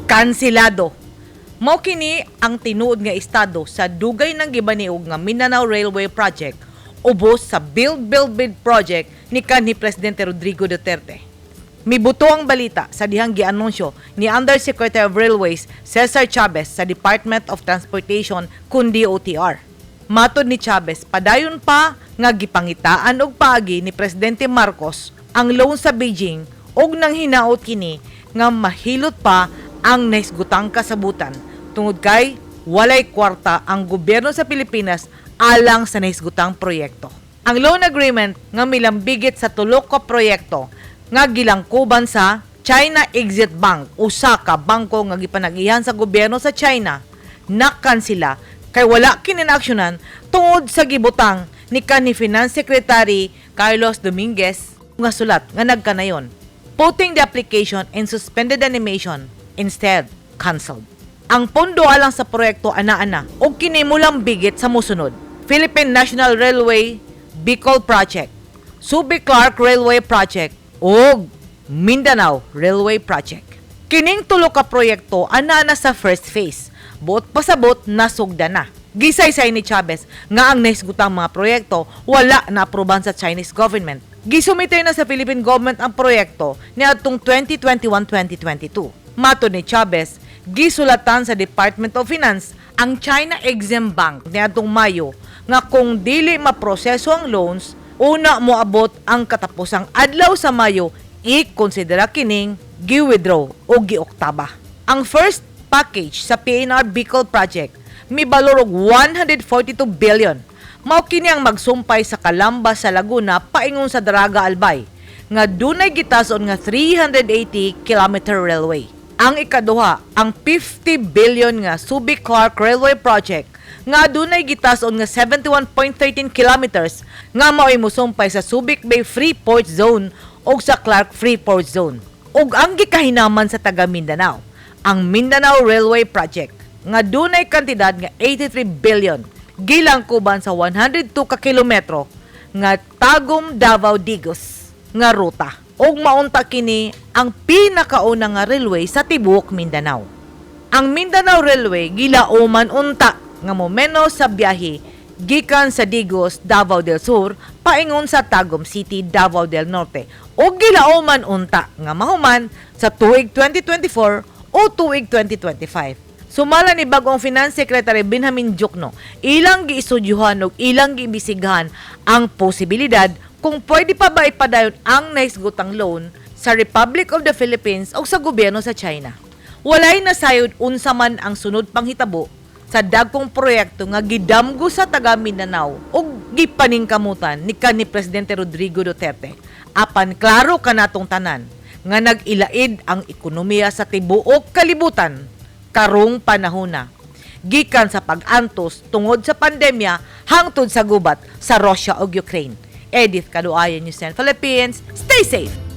kansilado. Mao kini ang tinuod nga estado sa dugay ng gibaniog nga Mindanao Railway Project ubos sa Build Project ni kanhi Presidente Rodrigo Duterte. Mibuto ang balita sa dihang gianunsyo ni Undersecretary of Railways Cesar Chavez sa Department of Transportation kundi OTR. Matod ni Chavez, padayon pa nga gipangitaan og paagi ni Presidente Marcos ang loan sa Beijing og nang hinaot kini nga mahilot pa ang naisgutang kasabutan tungod kay walay kwarta ang gobyerno sa Pilipinas alang sa naisgutang proyekto. Ang loan agreement nga milambigit sa tulo ka proyekto nga gilangkuban sa China Exit Bank, usa ka bangko nga gipanag-ihan sa gobyerno sa China, nakansila kay wala kininaksyonan tungod sa gibutang ni kanhi Finance Secretary Carlos Dominguez nga sulat nga nagkanayon, putting the application in suspended animation, instead canceled. Ang pondo alang sa proyekto ana-ana o kinimulang bigit sa musunod: Philippine National Railway Bicol Project, Subic Clark Railway Project o Mindanao Railway Project. Kining tulo ka proyekto ana-ana sa first phase, buot pasabot nasugda na. Gisaysay ni Chavez nga ang naisgutang mga proyekto wala na aprobahan sa Chinese government. Gisumite na sa Philippine government ang proyekto niadtong 2021-2022. Matod ni Chavez, gisulatan sa Department of Finance ang China Exim Bank niadtong Mayo nga kung dili maproseso ang loans, una moabot ang katapusang adlaw sa Mayo, i-konsidera kining gi-withdraw o gi-oktaba. Ang first package sa PNR Bicol Project mibalor og 142 billion. Mao kini ang magsumpay sa Calamba sa Laguna paingon sa Daraga Albay nga dunay gitason nga 380 kilometer railway. Ang ikaduha, ang 50 billion nga Subic Clark Railway Project nga dunay gitason nga 71.13 kilometers nga mao'y mosumpay sa Subic Bay Free Port Zone o sa Clark Free Port Zone. Ug ang gikahinaman sa taga Mindanao, ang Mindanao Railway Project nga dunay kantidad nga 83 billion gilangkuban sa 102 ka kilometro nga Tagum Davao Digos nga ruta. Og maunta kini ang pinakauna nga railway sa tibuok Mindanao. Ang Mindanao Railway gilauman unta nga momeno sa biyahe gikan sa Digos, Davao del Sur paingon sa Tagum City, Davao del Norte. Og gilauman unta nga mahuman sa tuig 2024 o tuig 2025. Sumala ni bagong Finance Secretary Benjamin Diokno, ilang giisudyuhan ug ilang giimbisigahan ang posibilidad kung pwede pa ba ipadayon ang naisgutang loan sa Republic of the Philippines o sa gobyerno sa China. Walay nasayod unsa man ang sunod panghitabo sa dagkong proyekto nga gidamgo sa taga Mindanao ug gipaningkamutan ni kanhi Presidente Rodrigo Duterte. Apan klaro kanatong tanan nga nag-ilaid ang ekonomiya sa tibuok kalibutan karong panahona, gikan sa pag-antos tungod sa pandemya hangtod sa gubat sa Russia ug Ukraine. Edith Kaduayan, News 10 Philippines. Stay safe!